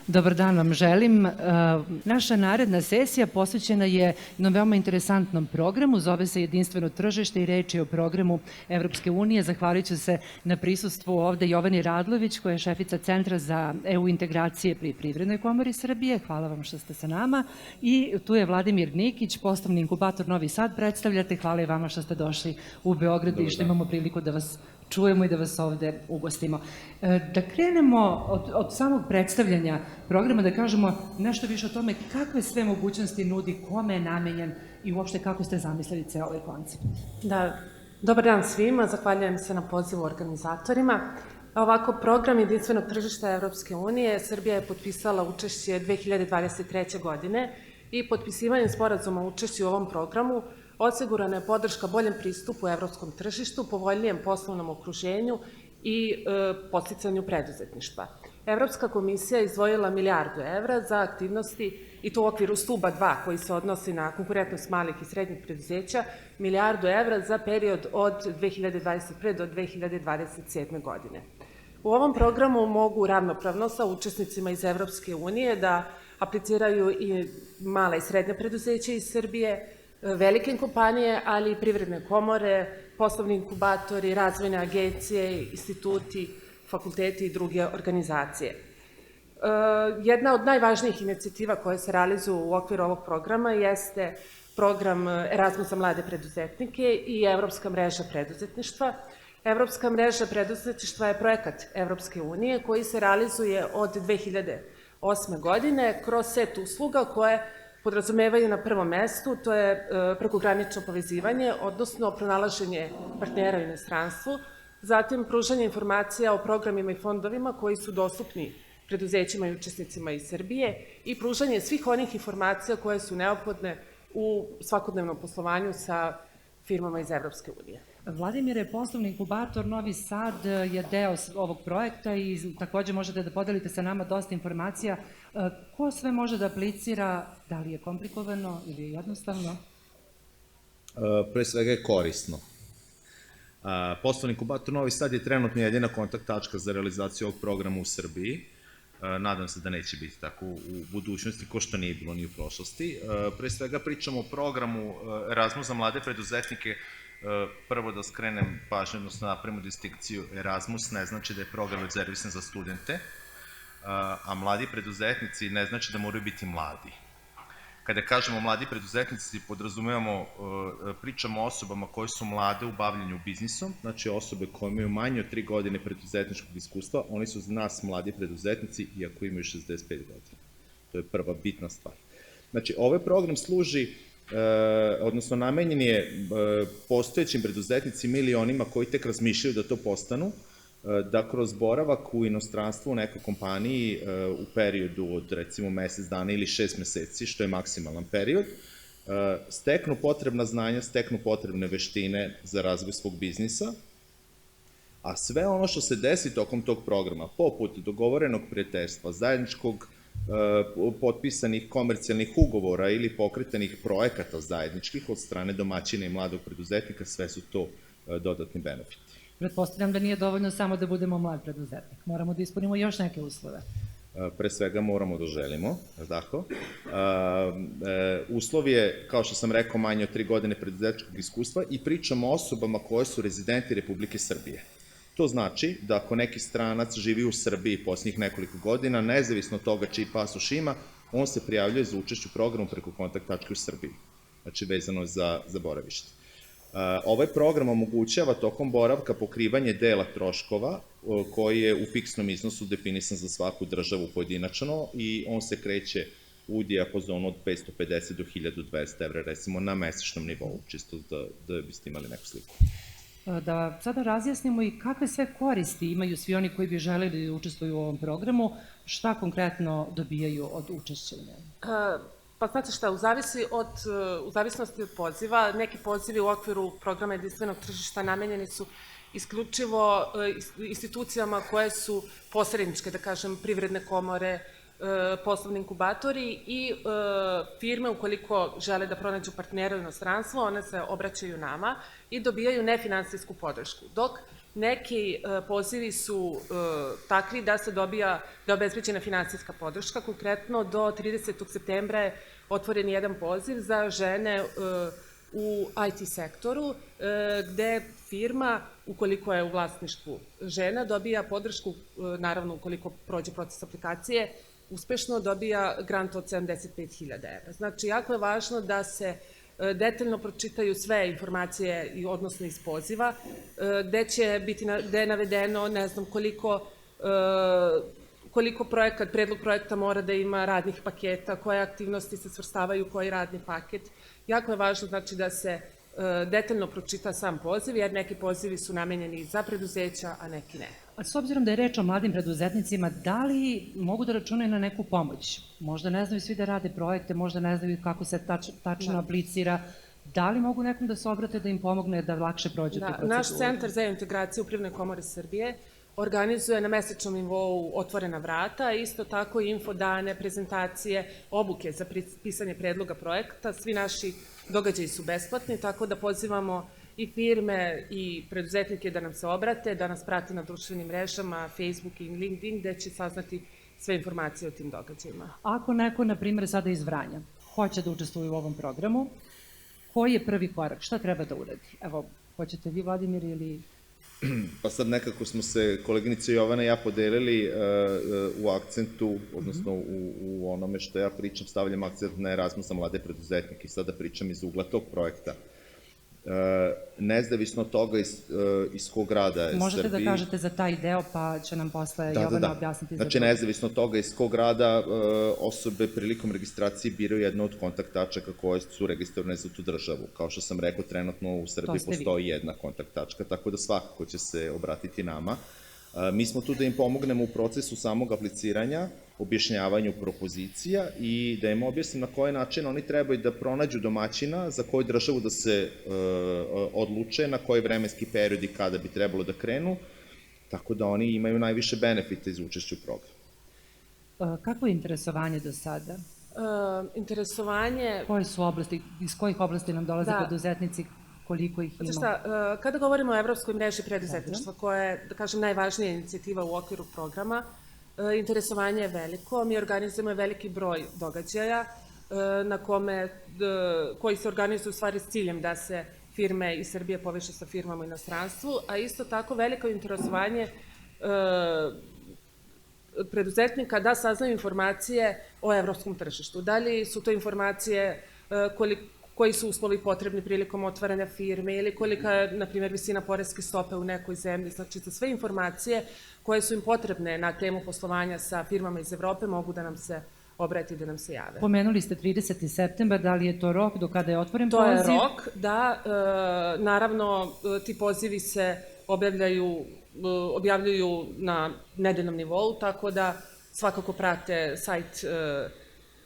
Dobar dan vam želim. Naša naredna sesija posvećena je jednom veoma interesantnom programu, zove se Jedinstveno tržište i reč je o programu Evropske unije. Zahvalit ću se na prisustvu ovde Jovani Radlović, koja je šefica Centra za EU integracije pri Privrednoj komori Srbije. Hvala vam što ste sa nama. I tu je Vladimir Nikić, poslovni inkubator Novi Sad predstavljate. Hvala i vama što ste došli u Beograd i što imamo priliku da vas čujemo i da vas ovde ugostimo. Da krenemo od samog predstavljanja programa, da kažemo nešto više o tome kakve sve mogućnosti nudi, kome je namenjen i uopšte kako ste zamislili ceo ovaj koncept. Da, dobar dan svima, zahvaljujem se na pozivu organizatorima. Ovako, program Jedinstvenog tržišta Evropske unije, Srbija je potpisala učešće 2023. godine i potpisivanjem sporazuma o učešću u ovom programu osigurana je podrška boljem pristupu evropskom tržištu, povoljnijem poslovnom okruženju i podsticanju preduzetništva. Evropska komisija je izdvojila milijardu evra za aktivnosti, i to u okviru stuba 2 koji se odnosi na konkurentnost malih i srednjih preduzeća, milijardu evra za period od 2021. do 2027. godine. U ovom programu mogu ravnopravno sa učesnicima iz Evropske unije da apliciraju i mala i srednja preduzeća iz Srbije, velike kompanije, ali i privredne komore, poslovni inkubatori, razvojne agencije, instituti, fakulteti i druge organizacije. Jedna od najvažnijih inicijativa koje se realizuju u okviru ovog programa jeste program Erasmus za mlade preduzetnike i Evropska mreža preduzetništva. Evropska mreža preduzetništva je projekat Evropske unije koji se realizuje od 2008. godine kroz set usluga koje podrazumevaju na prvom mestu, to je prekogranično povezivanje, odnosno pronalaženje partnera u inostranstvu, zatim pružanje informacija o programima i fondovima koji su dostupni preduzećima i učesnicima iz Srbije i pružanje svih onih informacija koje su neophodne u svakodnevnom poslovanju sa firmama iz Evropske unije. Vladimir je poslovni inkubator Novi Sad, je deo ovog projekta i takođe možete da podelite sa nama dosta informacija. Ko sve može da aplicira, da li je komplikovano ili je jednostavno? Pre svega je korisno. Poslovni inkubator Novi Sad je trenutno jedina kontakt tačka za realizaciju ovog programa u Srbiji. Nadam se da neće biti tako u budućnosti, ko što nije bilo ni u prošlosti. Pre svega pričamo o programu Erasmus za mlade preduzetnike. Prvo da skrenem pažnju, odnosno napravimo distinkciju. Erasmus ne znači da je program rezervisan za studente, a mladi preduzetnici ne znači da moraju biti mladi. Kada kažemo mladi preduzetnici, podrazumevamo, pričamo o osobama koje su mlade u bavljanju biznisom, znači osobe koje imaju manje od 3 godine preduzetničkog iskustva, oni su za nas mladi preduzetnici iako imaju 65 godina. To je prva bitna stvar. Znači, ovaj program služi, odnosno namenjen je postojećim preduzetnicima ili onima koji tek razmišljaju da to postanu, da kroz boravak u inostranstvu u nekoj kompaniji u periodu od recimo mesec dana ili 6 meseci, što je maksimalan period, steknu potrebna znanja, steknu potrebne veštine za razvoj svog biznisa, a sve ono što se desi tokom tog programa, poput dogovorenog prijateljstva, zajedničkog potpisanih komercijalnih ugovora ili pokretanih projekata zajedničkih od strane domaćina i mladog preduzetnika, sve su to dodatni benefiti. Pretpostavljam da nije dovoljno samo da budemo mlad preduzetnik. Moramo da ispunimo još neke uslove. Pre svega moramo da želimo, tako? Uslov je, kao što sam rekao, manje od 3 godine preduzetničkog iskustva i pričamo o osobama koje su rezidenti Republike Srbije. To znači da ako neki stranac živi u Srbiji posljednjih nekoliko godina, nezavisno od toga čiji pasoš ima, on se prijavljuje za učešću u programu preko kontakt tačke u Srbiji, znači vezano za boravište. Ovaj program omogućava tokom boravka pokrivanje dela troškova koji je u fiksnom iznosu definisan za svaku državu pojedinačno i on se kreće u dijapazonu od 550 do 1200 evra, recimo na mesečnom nivou, čisto da biste imali neku sliku. Da sada razjasnimo i kakve sve koristi imaju svi oni koji bi želeli da učestvuju u ovom programu, šta konkretno dobijaju od učešća u njemu? Pa znate šta, u zavisnosti od poziva, neki pozivi u okviru programa jedinstvenog tržišta namenjeni su isključivo institucijama koje su posredničke, da kažem, privredne komore, poslovni inkubatori i firme ukoliko žele da pronađu partnera u inostranstvu, one se obraćaju nama i dobijaju nefinansijsku podršku. Dok Neki pozivi su takvi da se dobija, da je obezbeđena finansijska podrška. Konkretno, do 30. septembra je otvoren jedan poziv za žene u IT sektoru, gde firma, ukoliko je u vlasništvu žena, dobija podršku, naravno ukoliko prođe proces aplikacije, uspešno dobija grant od 75.000 evra. Znači, jako je važno da se detaljno pročitaju sve informacije, odnosno iz poziva, gde je navedeno, ne znam, koliko predlog projekta mora da ima radnih paketa, koje aktivnosti se svrstavaju u koji radni paket. Jako je važno, znači, da se detaljno pročita sam poziv, jer neki pozivi su namenjeni za preduzeća, a neki ne. A s obzirom da je reč o mladim preduzetnicima, da li mogu da računaju na neku pomoć? Možda ne znaju svi da rade projekte, možda ne znaju kako se tačno aplicira. Da li mogu nekom da se obrate da im pomogne da lakše prođe tu proceduru? Naš Centar za integraciju Privredne komore Srbije organizuje na mesečnom nivou otvorena vrata, a isto tako i infodane, prezentacije, obuke za pisanje predloga projekta. Svi naši događaji su besplatni, tako da pozivamo i firme i preduzetnike da nam se obrate, da nas prate na društvenim mrežama, Facebook i LinkedIn, gde će saznati sve informacije o tim događajima. Ako neko, na primjer, sada iz Vranja, hoće da učestvuje u ovom programu, koji je prvi korak? Šta treba da uradi? Evo, hoćete vi, Vladimir, ili... Pa sad nekako smo se, koleginica Jovana i ja, podelili u akcentu, odnosno u onome što ja pričam, stavljam akcent na Erasmus za mlade preduzetnike i sada pričam iz ugla tog projekta. Nezavisno od toga iz kog grada je Srbiji... Možete da kažete za taj deo, pa će nam posle Jovana objasniti za to. Znači, nezavisno od toga iz kog grada osobe prilikom registracije biraju jednu od kontakt tačaka koje su registrovane za tu državu. Kao što sam rekao, trenutno u Srbiji postoji jedna kontakt tačka, tako da svakako će se obratiti nama. Mi smo tu da im pomognemo u procesu samog apliciranja, objašnjavanju propozicija i da im objasnim na koji način oni trebaju da pronađu domaćina za koju državu da se odluče, na koji vremenski period i kada bi trebalo da krenu, tako da oni imaju najviše benefita iz učešća u programu. Kako je interesovanje do sada? Interesovanje... Koje su oblasti, iz kojih oblasti nam dolaze preduzetnici? Koliko ih ima? Kada govorimo o Evropskoj mreži preduzetništva, koja je, da kažem, najvažnija inicijativa u okviru programa, interesovanje je veliko. Mi organizujemo veliki broj događaja koji se organizuju u stvari s ciljem da se firme iz Srbije povežu sa firmama u inostranstvu, a isto tako veliko interesovanje preduzetnika da saznaju informacije o evropskom tržištu. Da li su to informacije koji su uslovi potrebni prilikom otvaranja firme ili kolika je, na primjer, visina poreske stope u nekoj zemlji. Znači, za sve informacije koje su im potrebne na temu poslovanja sa firmama iz Evrope mogu da nam se obrati i da nam se jave. Pomenuli ste 30. septembar, da li je to rok do kada je otvoren poziv? To je rok, da. Naravno, ti pozivi se objavljuju na nedeljnom nivou, tako da svakako prate sajt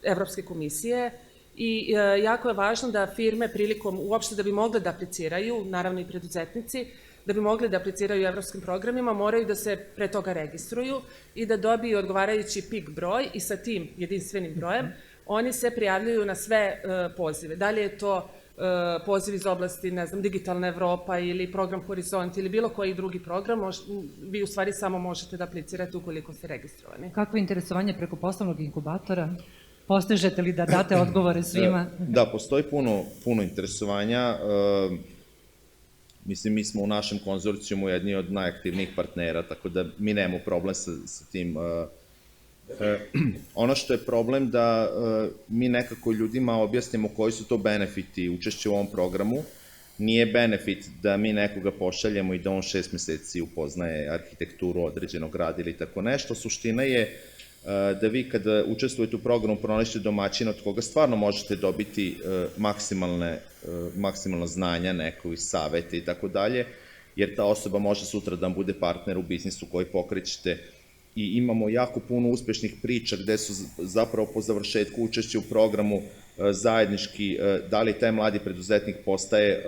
Evropske komisije. I jako je važno da firme prilikom, uopšte da bi mogle da apliciraju, naravno i preduzetnici, da bi mogli da apliciraju u evropskim programima, moraju da se pre toga registruju i da dobiju odgovarajući PIK broj i sa tim jedinstvenim brojem oni se prijavljuju na sve pozive. Da li je to poziv iz oblasti, ne znam, Digitalna Evropa ili program Horizont ili bilo koji drugi program, vi u stvari samo možete da aplicirate ukoliko ste registrovani. Kako je interesovanje preko poslovnog inkubatora? Postižete li da date odgovore svima? Da, postoji puno interesovanja. Mislim, mi smo u našem konzorcijumu jedni od najaktivnijih partnera, tako da mi nemamo problem sa tim. Ono što je problem da mi nekako ljudima objasnimo koji su to benefiti učešća u ovom programu. Nije benefit da mi nekoga pošaljemo i da on 6 meseci upoznaje arhitekturu određenog grada ili tako nešto. Suština je da vi kada učestvujete u programu pronađete domaćina od koga stvarno možete dobiti maksimalna znanja, nekog savete i tako dalje, jer ta osoba može sutra da vam bude partner u biznisu koji pokrećete i imamo jako puno uspešnih priča gde su zapravo po završetku učešća u programu zajednički, da li taj mladi preduzetnik postaje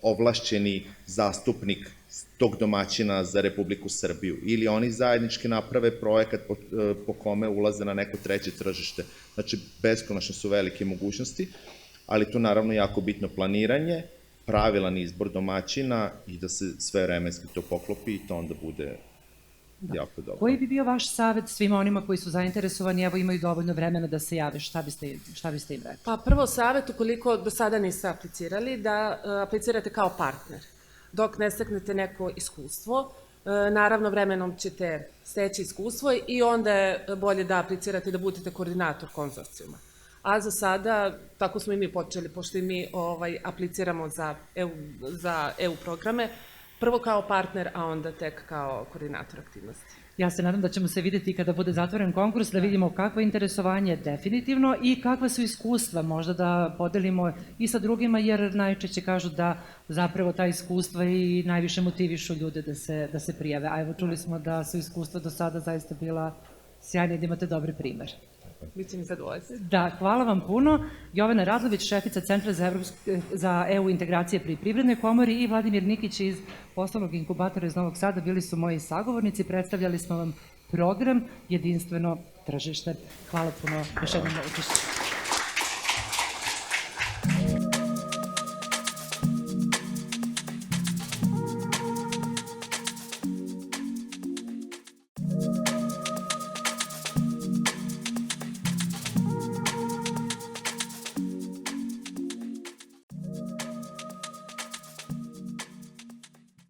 ovlašćeni zastupnik tog domaćina za Republiku Srbiju ili oni zajednički naprave projekat po kome ulaze na neko treće tržište. Znači, beskonačno su velike mogućnosti, ali tu naravno jako bitno planiranje, pravilan izbor domaćina i da se sve vremenski to poklopi i to onda bude jako dobro. Koji bi bio vaš savet svima onima koji su zainteresovani, evo imaju dovoljno vremena da se jave, šta biste im rekli? Pa prvo savjet, ukoliko do sada niste aplicirali, da aplicirate kao partner. Dok ne steknete neko iskustvo, naravno vremenom ćete steći iskustvo i onda je bolje da aplicirate i da budete koordinator konzorcijuma. A za sada, tako smo i mi počeli, pošto i mi apliciramo za EU programe, prvo kao partner, a onda tek kao koordinator aktivnosti. Ja se nadam da ćemo se videti kada bude zatvoren konkurs, da vidimo kakvo je interesovanje definitivno i kakva su iskustva, možda da podelimo i sa drugima, jer najčešće kažu da zapravo ta iskustva i najviše motivišu ljude da se prijave. A evo čuli smo da su iskustva do sada zaista bila sjajna i da imate dobre primere. Biće mi zadovoljstvo. Da, hvala vam puno. Jovana Radlović, šefica Centra za EU integracije pri Privrednoj komori i Vladimir Nikić iz poslovnog inkubatora iz Novog Sada bili su moji sagovornici. Predstavljali smo vam program Jedinstveno tržište. Hvala puno još jednom na učešću.